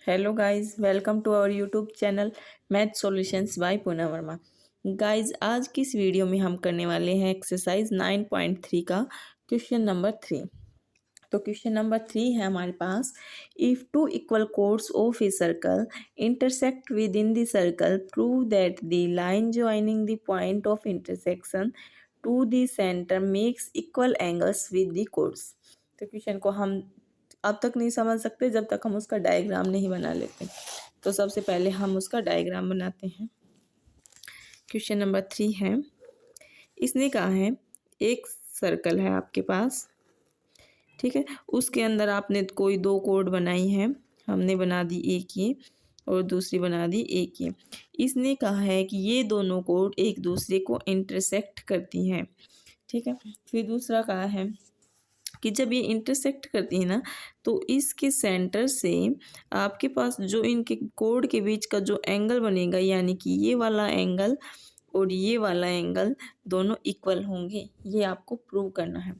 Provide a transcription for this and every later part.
Hello guys, welcome to our YouTube channel math solutions by Poonam Verma. Guys, आज की इस video में हम करने वाले हैं एक्सरसाइज 9.3 का क्वेश्चन नंबर 3। तो क्वेश्चन नंबर 3 है हमारे पास, if two equal chords of a circle intersect within the circle prove that the line joining the point of intersection to the centre makes equal angles with the chords. तो question को हम अब तक नहीं समझ सकते जब तक हम उसका डायग्राम नहीं बना लेते। तो सबसे पहले हम उसका डायग्राम बनाते हैं। क्वेश्चन नंबर 3 है, इसने कहा है एक सर्कल है आपके पास, ठीक है। उसके अंदर आपने कोई दो कोड बनाई है, हमने बना दी एक ये और दूसरी बना दी एक ये। इसने कहा है कि ये दोनों कोड एक दूसरे को इंटरसेक्ट करती हैं, ठीक है। फिर दूसरा कहा है कि जब ये इंटरसेक्ट करती है ना, तो इसके सेंटर से आपके पास जो इनके कोड के बीच का जो एंगल बनेगा, यानी कि ये वाला एंगल और ये वाला एंगल दोनों इक्वल होंगे, ये आपको प्रूव करना है।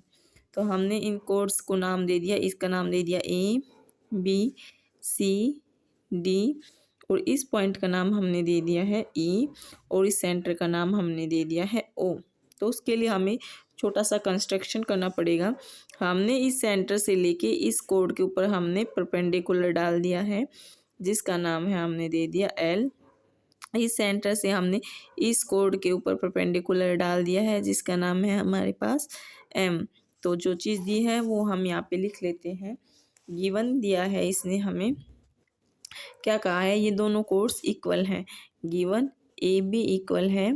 तो हमने इन कोड्स को नाम दे दिया, इसका नाम दे दिया ए बी सी डी, और इस पॉइंट का नाम हमने दे दिया है ई, और इस सेंटर का नाम हमने दे दिया है ओ। तो उसके लिए हमें छोटा सा कंस्ट्रक्शन करना पड़ेगा। हमने इस सेंटर से लेके इस कोड के ऊपर हमने परपेंडिकुलर डाल दिया है, जिसका नाम है हमने दे दिया एल। इस सेंटर से हमने इस कोड के ऊपर परपेंडिकुलर डाल दिया है, जिसका नाम है हमारे पास एम। तो जो चीज़ दी है वो हम यहाँ पे लिख लेते हैं। गिवन दिया है इसने हमें, क्या कहा है, ये दोनों कोड्स इक्वल हैं। गिवन ए बी इक्वल है,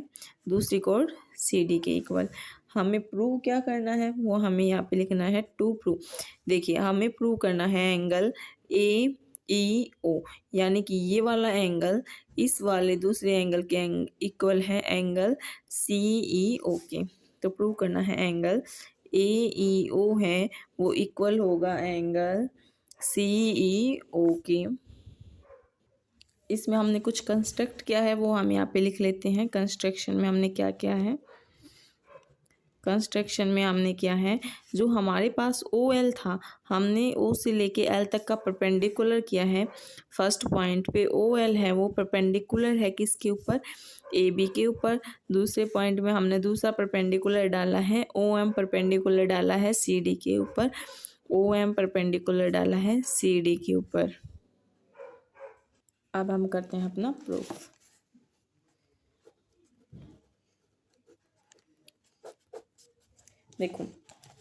दूसरी कोड सी डी के इक्वल। हमें प्रूव क्या करना है वो हमें यहाँ पे लिखना है टू प्रूव। देखिए, हमें प्रूव करना है एंगल ए ई ओ, यानी कि ये वाला एंगल इस वाले दूसरे एंगल के इक्वल है, एंगल सी ई ओ के। तो प्रूव करना है एंगल ए ई ओ है वो इक्वल होगा एंगल सी ई ओ के। इसमें हमने कुछ कंस्ट्रक्ट किया है वो हम यहाँ पे लिख लेते हैं। कंस्ट्रक्शन में हमने क्या किया है, कंस्ट्रक्शन में हमने किया है, जो हमारे पास ओ एल था, हमने ओ से लेके एल तक का परपेंडिकुलर किया है। फर्स्ट पॉइंट पे ओ एल है वो परपेंडिकुलर है किसके ऊपर, ए बी के ऊपर। दूसरे पॉइंट में हमने दूसरा परपेंडिकुलर डाला है, ओ एम परपेंडिकुलर डाला है सी डी के ऊपर, ओ एम परपेंडिकुलर डाला है सी डी के ऊपर। अब हम करते हैं अपना प्रूफ। देखो,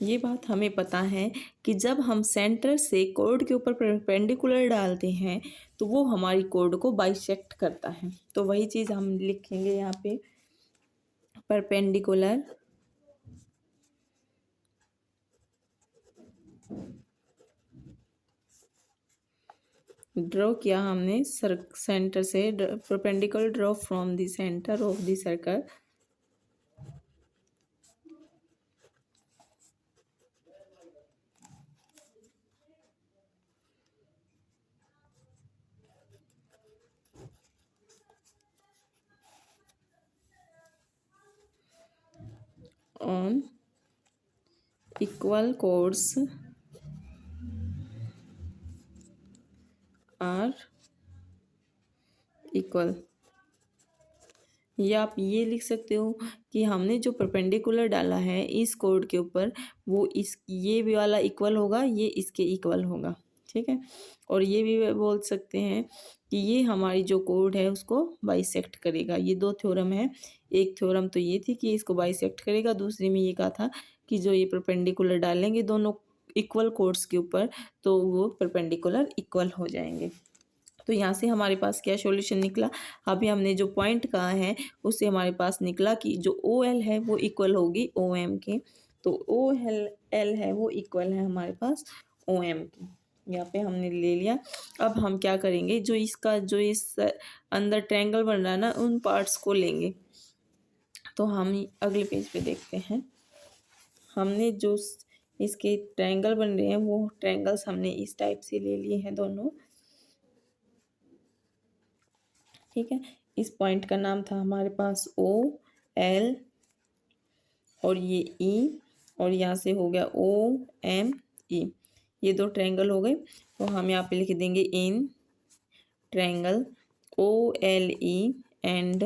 ये बात हमें पता है कि जब हम सेंटर से कोड के ऊपर परपेंडिकुलर डालते हैं तो वो हमारी कोड को बाइसेक्ट करता है। तो वही चीज़ हम लिखेंगे यहाँ पे, परपेंडिकुलर ड्रॉ किया हमने सेंटर से, perpendicular draw from the centre of the circle on equal chords are equal। या आप ये लिख सकते हो कि हमने जो परपेंडिकुलर डाला है इस कोड के ऊपर वो इस ये भी वाला इक्वल होगा, ये इसके इक्वल होगा, ठीक है। और ये भी बोल सकते हैं कि ये हमारी जो कोड है उसको बाइसेक्ट करेगा। ये दो थ्योरम है, एक थ्योरम तो ये थी कि इसको बाइसेक्ट करेगा, दूसरी में ये कहा था कि जो ये परपेंडिकुलर डालेंगे दोनों इक्वल कोड्स के ऊपर तो वो परपेंडिकुलर इक्वल हो जाएंगे। तो यहाँ से हमारे पास क्या सॉल्यूशन निकला, अभी हमने जो पॉइंट कहा है उससे हमारे पास निकला कि जो ओ एल है वो इक्वल होगी ओ एम के। तो ओ एल है वो इक्वल है हमारे पास ओ एम के, यहाँ पे हमने ले लिया। अब हम क्या करेंगे, जो इसका जो इस अंदर ट्रायंगल बन रहा है ना, उन पार्ट्स को लेंगे। तो हम अगले पेज पे देखते हैं, हमने जो इसके ट्रायंगल बन रहे हैं वो ट्रायंगल्स हमने इस टाइप से ले लिए हैं दोनों, ठीक है। इस पॉइंट का नाम था हमारे पास ओ एल, और ये ई, और यहाँ से हो गया ओ एम ई। ये दो ट्रायंगल हो गए। तो हम यहाँ पे लिख देंगे in triangle OLE and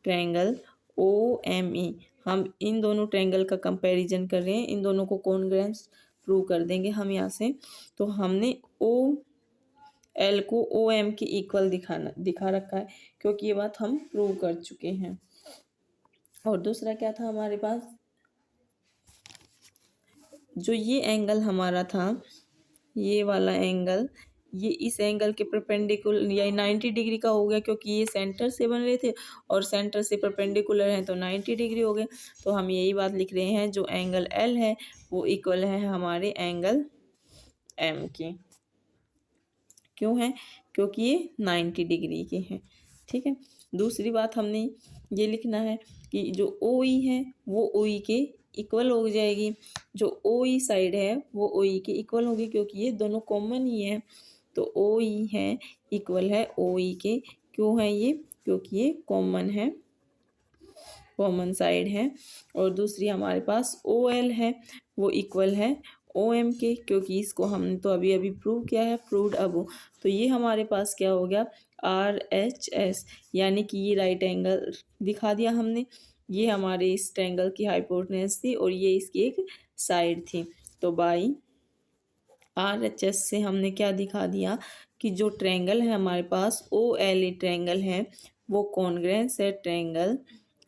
triangle OME। हम इन दोनों ट्रायंगल का कंपैरिजन कर रहे हैं, इन दोनों को कॉन्ग्रुएंस प्रूव कर देंगे हम यहाँ से। तो हमने OL को OM के इक्वल दिखा रखा है, क्योंकि ये बात हम प्रूव कर चुके हैं। और दूसरा क्या था हमारे पास, जो ये एंगल हमारा था, ये वाला एंगल, ये इस एंगल के परपेंडिकुलर या 90 डिग्री का हो गया, क्योंकि ये सेंटर से बन रहे थे और सेंटर से परपेंडिकुलर हैं तो 90 डिग्री हो गए। तो हम यही बात लिख रहे हैं, जो एंगल L है वो इक्वल है हमारे एंगल M के। क्यों है? क्योंकि ये 90 डिग्री के हैं। ठीक है। दूसरी बात हमने ये लिखना है कि जो OE है वो OE के इक्वल हो जाएगी, जो OE साइड है वो OE के इक्वल होगी, क्योंकि ये दोनों कॉमन ही है। तो OE है इक्वल है OE के। क्यों है ये? क्योंकि ये कॉमन है, कॉमन साइड है। और दूसरी हमारे पास OL है वो इक्वल है OM के, क्योंकि इसको हमने तो अभी अभी प्रूव किया है, प्रूव्ड अब। तो ये हमारे पास क्या हो गया, RHS, यानी कि ये राइट एंगल दिखा दिया हमने। ये हमारे इस ट्रायंगल की हाइपोटेन्यूज थी और ये इसकी एक साइड थी। तो बाई RHS से हमने क्या दिखा दिया कि जो ट्रायंगल है हमारे पास OLE ट्रायंगल है वो कॉन्ग्रुएंस है ट्रायंगल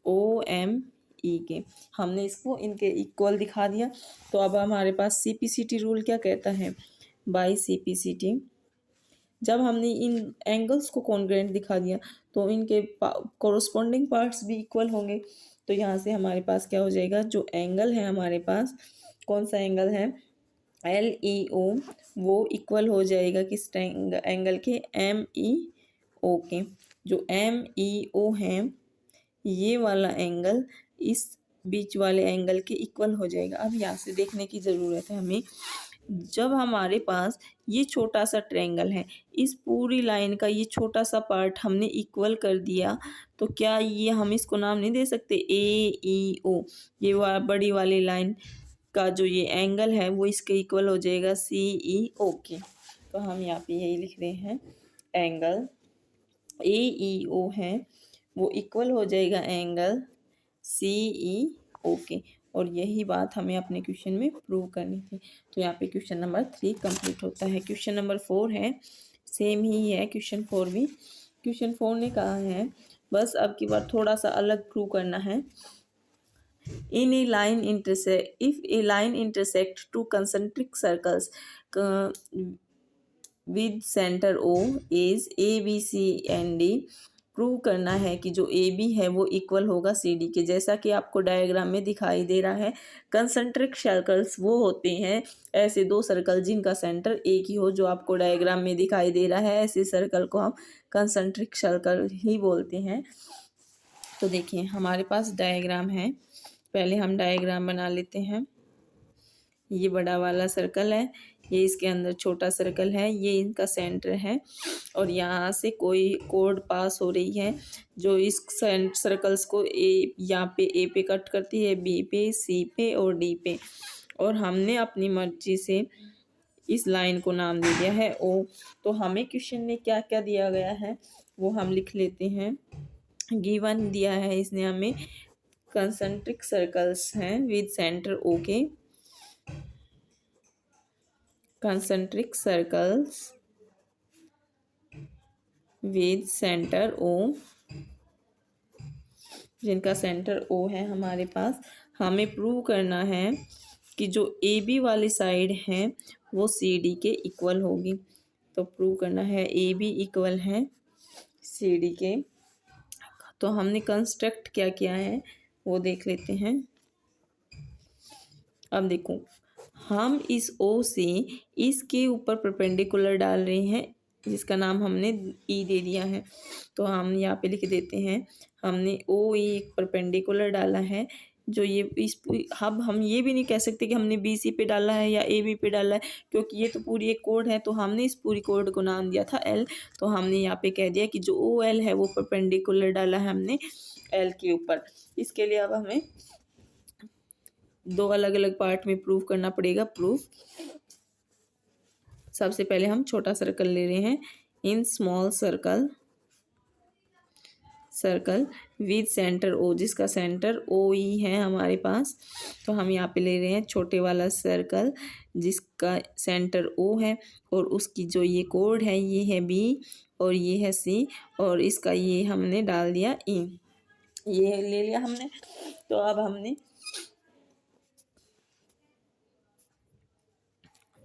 OME के। हमने इसको इनके इक्वल दिखा दिया। तो अब हमारे पास CPCT रूल क्या कहता है, बाय CPCT जब हमने इन एंगल्स को कॉन्ग्रुएंट दिखा दिया तो इनके कोरोस्पोंडिंग पार्ट्स भी इक्वल होंगे। तो यहाँ से हमारे पास क्या हो जाएगा, जो एंगल है हमारे पास, कौन सा एंगल है, LEO, वो इक्वल हो जाएगा किस एंगल के, MEO के। जो MEO है ये वाला एंगल इस बीच वाले एंगल के इक्वल हो जाएगा। अब यहाँ से देखने की ज़रूरत है हमें, जब हमारे पास ये छोटा सा ट्रायंगल है, इस पूरी लाइन का ये छोटा सा पार्ट हमने इक्वल कर दिया, तो क्या ये हम इसको नाम नहीं दे सकते AEO? ये बड़ी वाली लाइन का जो ये एंगल है वो इसके इक्वल हो जाएगा CEO के। तो हम यहाँ पे यही लिख रहे हैं, एंगल AEO है वो इक्वल हो जाएगा एंगल CEO के। और यही बात हमें अपने क्वेश्चन में प्रूव करनी थी। तो यहाँ पे क्वेश्चन नंबर 3 कंप्लीट होता है। क्वेश्चन नंबर 4 है, सेम ही है क्वेश्चन 4 भी। क्वेश्चन 4 ने कहा है, बस अब की बार थोड़ा सा अलग प्रूव करना है। In a line intersect, if a line intersect two concentric circles with center O is ABC and D, prove करना है कि जो AB है वो इक्वल होगा CD के। जैसा कि आपको डायग्राम में दिखाई दे रहा है, कंसंट्रिक सर्कल्स वो होते हैं ऐसे दो सर्कल जिनका सेंटर एक ही हो, जो आपको डायग्राम में दिखाई दे रहा है, ऐसे सर्कल को हम कंसंट्रिक सर्कल ही बोलते हैं। तो देखिए हमारे पास डायग्राम है, पहले हम डायग्राम बना लेते हैं। ये बड़ा वाला सर्कल है, ये इसके अंदर छोटा सर्कल है, ये इनका सेंटर है और यहाँ से कोई कोड पास हो रही है जो इस सर्कल्स को यहाँ पे A पे कट करती है, B पे, C पे और D पे। और हमने अपनी मर्जी से इस लाइन को नाम दे दिया है O। तो हमें क्वेश्चन में क्या क्या दिया गया है वो हम लिख लेते हैं। गिवन दिया है इसने हमें, कंसंट्रिक सर्कल्स हैं विद सेंटर O के, concentric circles with centre O, जिनका सेंटर O है हमारे पास। हमें प्रूव करना है कि जो AB वाली साइड है वो CD के इक्वल होगी। तो प्रूव करना है AB इक्वल है CD के। तो हमने कंस्ट्रक्ट क्या किया है वो देख लेते हैं। अब देखो, हम इस O से इसके ऊपर परपेंडिकुलर डाल रहे हैं, जिसका नाम हमने E दे दिया है। तो हम यहाँ पे लिख देते हैं, हमने OE एक परपेंडिकुलर डाला है, जो ये इस अब हम ये भी नहीं कह सकते कि हमने BC पे डाला है या AB पे डाला है, क्योंकि ये तो पूरी एक कोड है। तो हमने इस पूरी कोड को नाम दिया था L। तो हमने यहाँ पे कह दिया कि जो OL है वो परपेंडिकुलर डाला है हमने L के ऊपर। इसके लिए अब हमें दो अलग अलग पार्ट में प्रूव करना पड़ेगा। प्रूफ, सबसे पहले हम छोटा सर्कल ले रहे हैं, in small circle with centre O, जिसका सेंटर ओ ही है हमारे पास। तो हम यहाँ पे ले रहे हैं छोटे वाला सर्कल जिसका सेंटर ओ है, और उसकी जो ये कोड है ये है बी और ये है सी, और इसका ये हमने डाल दिया ई, ये ले लिया हमने। तो अब हमने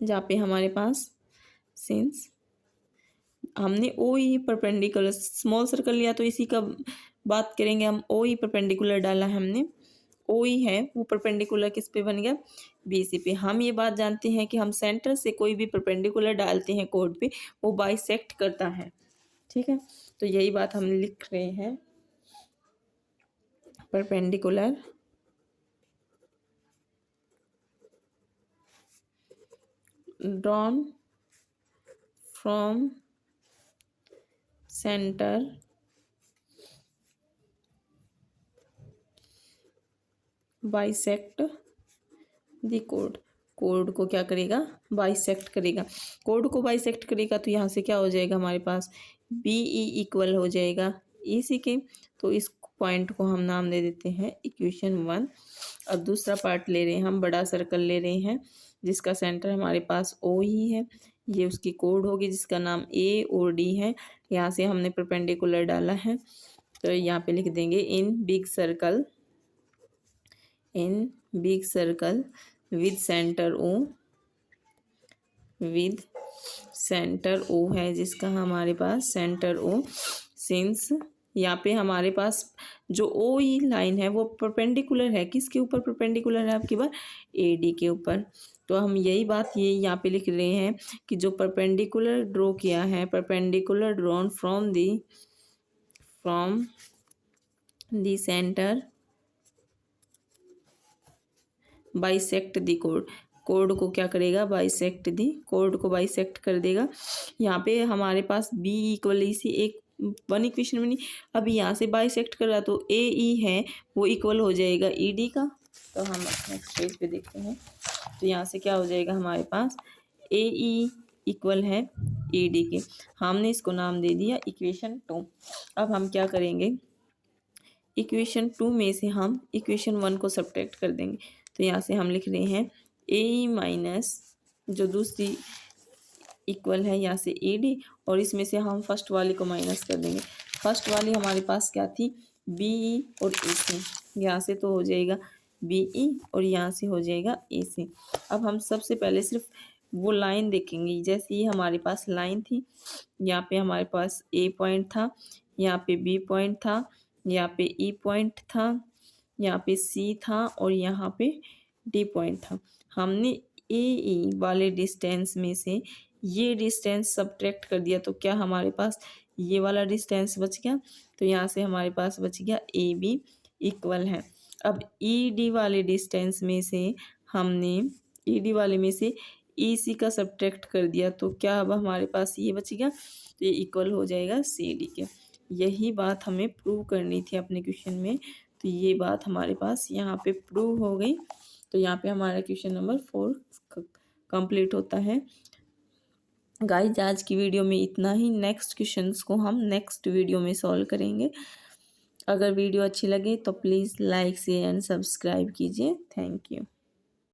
जहाँ पे हमारे पास सिंस हमने ओ ई परपेंडिकुलर स्मॉल सर्कल लिया तो इसी का बात करेंगे हम। ओ ई परपेंडिकुलर डाला है हमने, ओ ई है वो परपेंडिकुलर किस पे बन गया, बी सी पे। हम ये बात जानते हैं कि हम सेंटर से कोई भी परपेंडिकुलर डालते हैं कोड पे वो बाइसेक्ट करता है, ठीक है। तो यही बात हम लिख रहे हैं, perpendicular drawn from centre bisect the code. Code को क्या करेगा, बाइसेक्ट करेगा। कोड को बाइसेक्ट करेगा तो यहाँ से क्या हो जाएगा हमारे पास, बी ई इक्वल हो जाएगा ई सी के। तो इस पॉइंट को हम नाम दे देते हैं इक्वेशन 1। अब दूसरा पार्ट ले रहे हैं हम, बड़ा सर्कल ले रहे हैं जिसका सेंटर हमारे पास ओ ही है, ये उसकी कोड होगी जिसका नाम ए और डी है। यहाँ से हमने परपेंडिकुलर डाला है तो यहाँ पे लिख देंगे in big circle with centre O है जिसका हमारे पास सेंटर ओ। सिंस यहाँ पे हमारे पास जो ओ ई लाइन है वो परपेंडिकुलर है, किसके ऊपर परपेंडिकुलर है आपकी बार, ए डी के ऊपर। तो हम यही बात ये यहाँ पे लिख रहे हैं कि जो परपेंडिकुलर ड्रॉ किया है, perpendicular drawn from the centre bisect the code. Code को क्या करेगा, बाइसेक्ट दी कोड को बाइसेक्ट कर देगा। यहाँ पे हमारे पास बी इक्वल ई सी एक वन इक्वेशन बनी, अभी यहाँ से बाइसेक्ट कर रहा तो ए ई है वो इक्वल हो जाएगा ई डी का। तो हम नेक्स्ट पेज पे देखते हैं, तो यहाँ से क्या हो जाएगा हमारे पास, ए ई इक्वल है ई डी के। हमने इसको नाम दे दिया इक्वेशन 2। अब हम क्या करेंगे, इक्वेशन 2 में से हम इक्वेशन 1 को सब्ट्रैक्ट कर देंगे। तो यहाँ से हम लिख रहे हैं ए माइनस जो दूसरी इक्वल है यहाँ से ए डी, और इसमें से हम फर्स्ट वाली को माइनस कर देंगे। फर्स्ट वाली हमारे पास क्या थी, बी ई और ए सी, यहाँ से तो हो जाएगा बी ई और यहाँ से हो जाएगा ए सी। अब हम सबसे पहले सिर्फ वो लाइन देखेंगे, जैसे ये हमारे पास लाइन थी, यहाँ पे हमारे पास ए पॉइंट था, यहाँ पे बी पॉइंट था, यहाँ पे ई पॉइंट था, यहाँ पे सी था और यहाँ पे डी पॉइंट था। हमने ए ई वाले डिस्टेंस में से ये डिस्टेंस सब्ट्रैक्ट कर दिया तो क्या हमारे पास ये वाला डिस्टेंस बच गया। तो यहाँ से हमारे पास बच गया ए बी इक्वल है। अब ई डी वाले डिस्टेंस में से हमने ई डी वाले में से ई सी का सब्ट्रैक्ट कर दिया तो क्या अब हमारे पास ये बच गया, तो ये इक्वल हो जाएगा सी डी के। यही बात हमें प्रूव करनी थी अपने क्वेश्चन में, तो ये बात हमारे पास यहाँ पे प्रूव हो गई। तो यहाँ पे हमारा क्वेश्चन नंबर 4 कंप्लीट होता है। गाइज आज की वीडियो में इतना ही, नेक्स्ट क्वेश्चंस को हम नेक्स्ट वीडियो में सॉल्व करेंगे। अगर वीडियो अच्छी लगे तो please like share and subscribe कीजिए। Thank you.